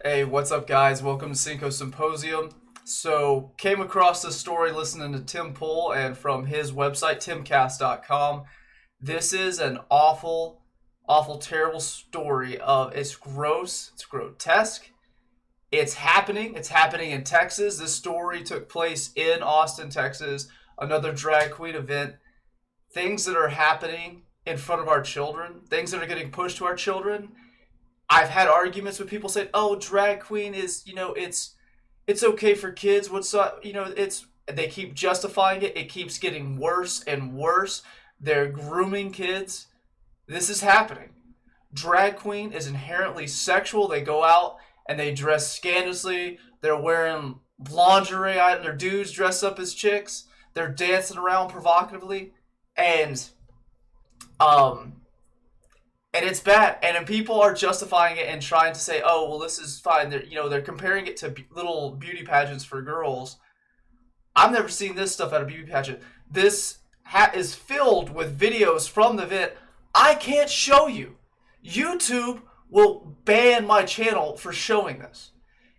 Hey, what's up, guys? Welcome to Cinco Symposium. So, came across this story listening to Tim Pool and from his website, timcast.com. This is an awful, terrible story of it's gross, it's grotesque. It's happening. It's happening in Texas. This story took place in Austin, Texas, another drag queen event. Things that are happening in front of our children, things that are getting pushed to our children. I've had arguments with people saying, "Oh, drag queen is, it's okay for kids. What's up? It's." They keep justifying it. It keeps getting worse and worse. They're grooming kids. This is happening. Drag queen is inherently sexual. They go out and they dress scandalously. They're wearing lingerie. They're dudes dressed up as chicks. They're dancing around provocatively, and um and it's bad. And then people are justifying it and trying to say, "Oh, well, this is fine." They're comparing it to little beauty pageants for girls. I've never seen this stuff at a beauty pageant. This hat is filled with videos from the event. I can't show you. YouTube will ban my channel for showing this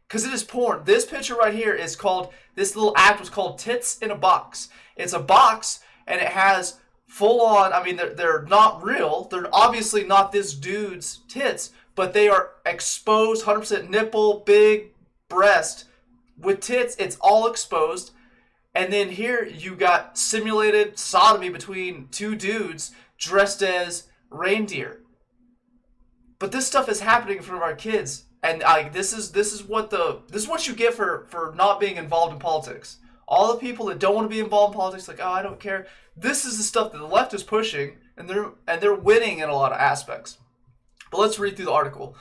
because it is porn. This picture right here is called. This little act was called "Tits in a Box." It's a box and it has full on, I mean, they're not real. They're obviously not this dude's tits, but they are exposed, 100% nipple, big breast with tits. It's all exposed. And then here you got simulated sodomy between two dudes dressed as reindeer. But this stuff is happening in front of our kids, and this is what you get for not being involved in politics. All the people that don't want to be involved in politics, like, "Oh, I don't care." This is the stuff that the left is pushing, and they're winning in a lot of aspects. But let's read through the article.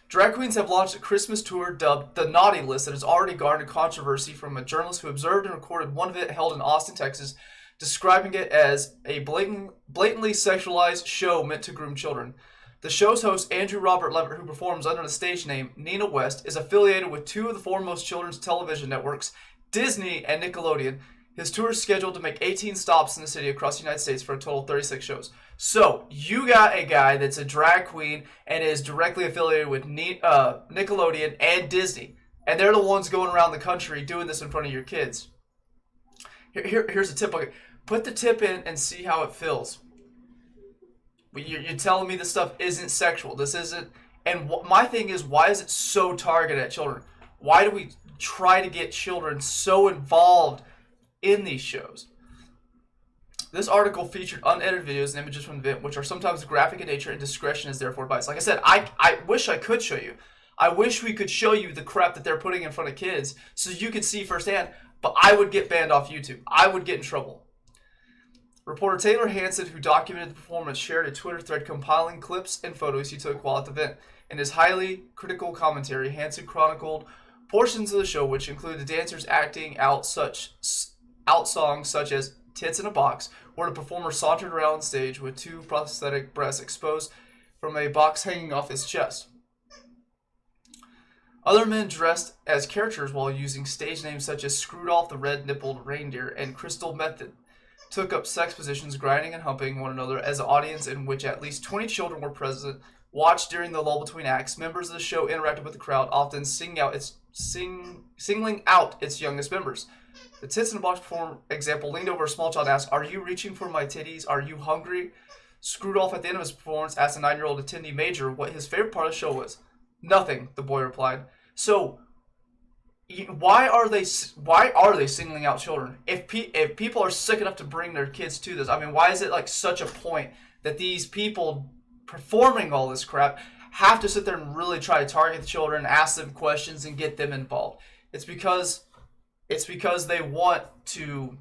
Drag queens have launched a Christmas tour dubbed the Naughty List that has already garnered controversy from a journalist who observed and recorded one event held in Austin, Texas, describing it as a blatantly sexualized show meant to groom children. The show's host, Andrew Robert Levitt, who performs under the stage name Nina West, is affiliated with two of the foremost children's television networks, Disney and Nickelodeon. His tour is scheduled to make 18 stops in the city across the United States for a total of 36 shows. So, you got a guy that's a drag queen and is directly affiliated with Nickelodeon and Disney. And they're the ones going around the country doing this in front of your kids. Here's a tip. Okay. Put the tip in and see how it feels. You're telling me this stuff isn't sexual. This isn't. And my thing is, why is it so targeted at children? Why do we try to get children so involved in these shows? This article featured unedited videos and images from the event, which are sometimes graphic in nature, and discretion is therefore advised. Like I said, I wish I could show you. I wish we could show you the crap that they're putting in front of kids so you could see firsthand, but I would get banned off YouTube. I would get in trouble. Reporter Taylor Hansen, who documented the performance, shared a Twitter thread compiling clips and photos he took while at the event. In his highly critical commentary, Hansen chronicled portions of the show, which include the dancers acting out songs such as "Tits in a Box," where the performer sauntered around stage with two prosthetic breasts exposed from a box hanging off his chest. Other men dressed as characters while using stage names such as Screwed-Off the Red-Nippled Reindeer and Crystal Method took up sex positions, grinding and humping one another as an audience in which at least 20 children were present watched during the lull between acts. Members of the show interacted with the crowd, often singling out its youngest members. The Tits in a Box performer, example, leaned over a small child and asked, "Are you reaching for my titties? Are you hungry?" Screwed Off at the end of his performance asked a 9-year-old attendee Major what his favorite part of the show was. "Nothing," the boy replied. So, why are they singling out children? If people are sick enough to bring their kids to this, I mean, why is it like such a point that these people performing all this crap have to sit there and really try to target the children, ask them questions, and get them involved? It's because they want to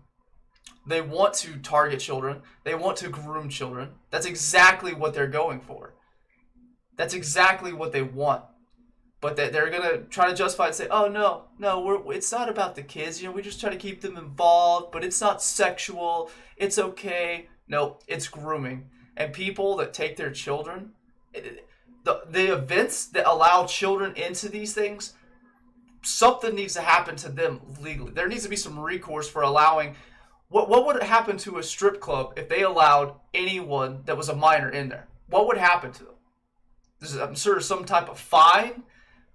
target children. They want to groom children. That's exactly what they're going for. That's exactly what they want. But they're going to try to justify it and say, "Oh, no, it's not about the kids. We just try to keep them involved, but it's not sexual. It's okay." No, it's grooming. And people that take their children, the events that allow children into these things, something needs to happen to them legally. There needs to be some recourse for allowing. What would happen to a strip club if they allowed anyone that was a minor in there? What would happen to them? I'm sure some type of fine.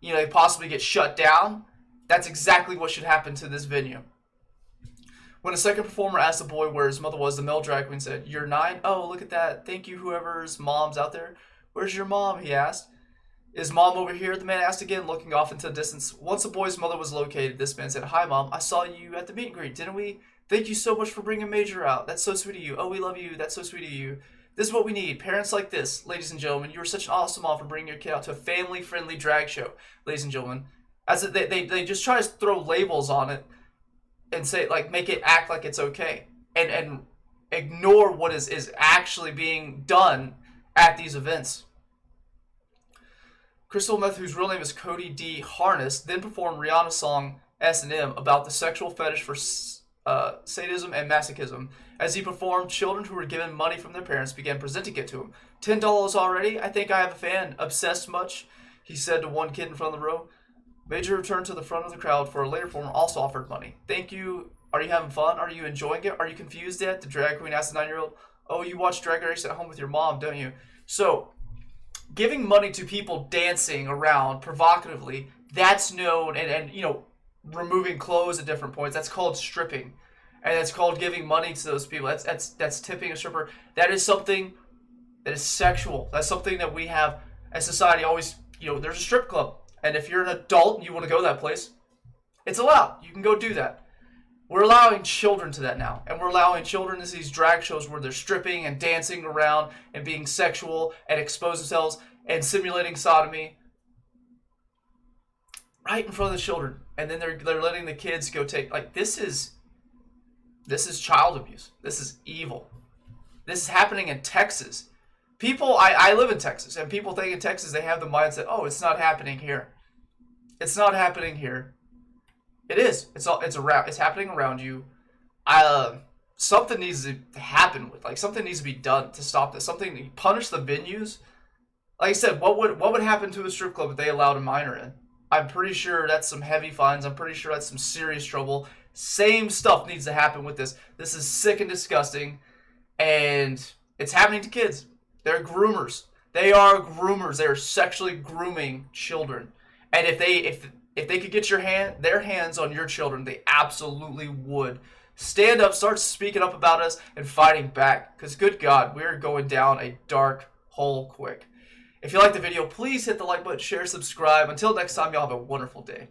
they possibly get shut down. That's exactly what should happen to this venue. When a second performer asked the boy where his mother was, the male drag queen said, "You're 9? Oh, look at that. Thank you, whoever's mom's out there. Where's your mom?" he asked. "Is mom over here?" the man asked again, looking off into the distance. Once the boy's mother was located, this man said, "Hi, Mom. I saw you at the meet and greet, didn't we? Thank you so much for bringing Major out. That's so sweet of you. Oh, we love you. That's so sweet of you. This is what we need. Parents like this, ladies and gentlemen. You were such an awesome mom for bringing your kid out to a family-friendly drag show, ladies and gentlemen." As they just try to throw labels on it and say, like, make it act like it's okay, and ignore what is actually being done at these events. Crystal Meth, whose real name is Cody D. Harness, then performed Rihanna's song S&M about the sexual fetish for sadism and masochism. As he performed, children who were given money from their parents began presenting it to him. $10 already? I think I have a fan. Obsessed much? He said to one kid in front of the row. Major returned to the front of the crowd for a later performer also offered money. "Thank you. Are you having fun? Are you enjoying it? Are you confused yet?" the drag queen asked the 9-year-old. "Oh, you watch Drag Race at home with your mom, don't you?" So, giving money to people dancing around provocatively, that's known, and removing clothes at different points, that's called stripping. And it's called giving money to those people. That's tipping a stripper. That is something that is sexual. That's something that we have as society always, there's a strip club. And if you're an adult and you want to go to that place, it's allowed. You can go do that. We're allowing children to that now. And we're allowing children to these drag shows where they're stripping and dancing around and being sexual and expose themselves and simulating sodomy right in front of the children. And then they're letting the kids go take, like, this is child abuse. This is evil. This is happening in Texas. People, I live in Texas, and people think in Texas they have the mindset, oh, it's not happening here. It's not happening here. It is. It's happening around you. Something needs to happen something needs to be done to stop this. Something to punish the venues. Like I said, what would happen to a strip club if they allowed a minor in? I'm pretty sure that's some heavy fines. I'm pretty sure that's some serious trouble. Same stuff needs to happen with this. This is sick and disgusting, and it's happening to kids. They're groomers. They are groomers. They are sexually grooming children. And if they could get their hands on your children, they absolutely would. Stand up, start speaking up about us, and fighting back. Because good God, we're going down a dark hole quick. If you like the video, please hit the like button, share, subscribe. Until next time, y'all have a wonderful day.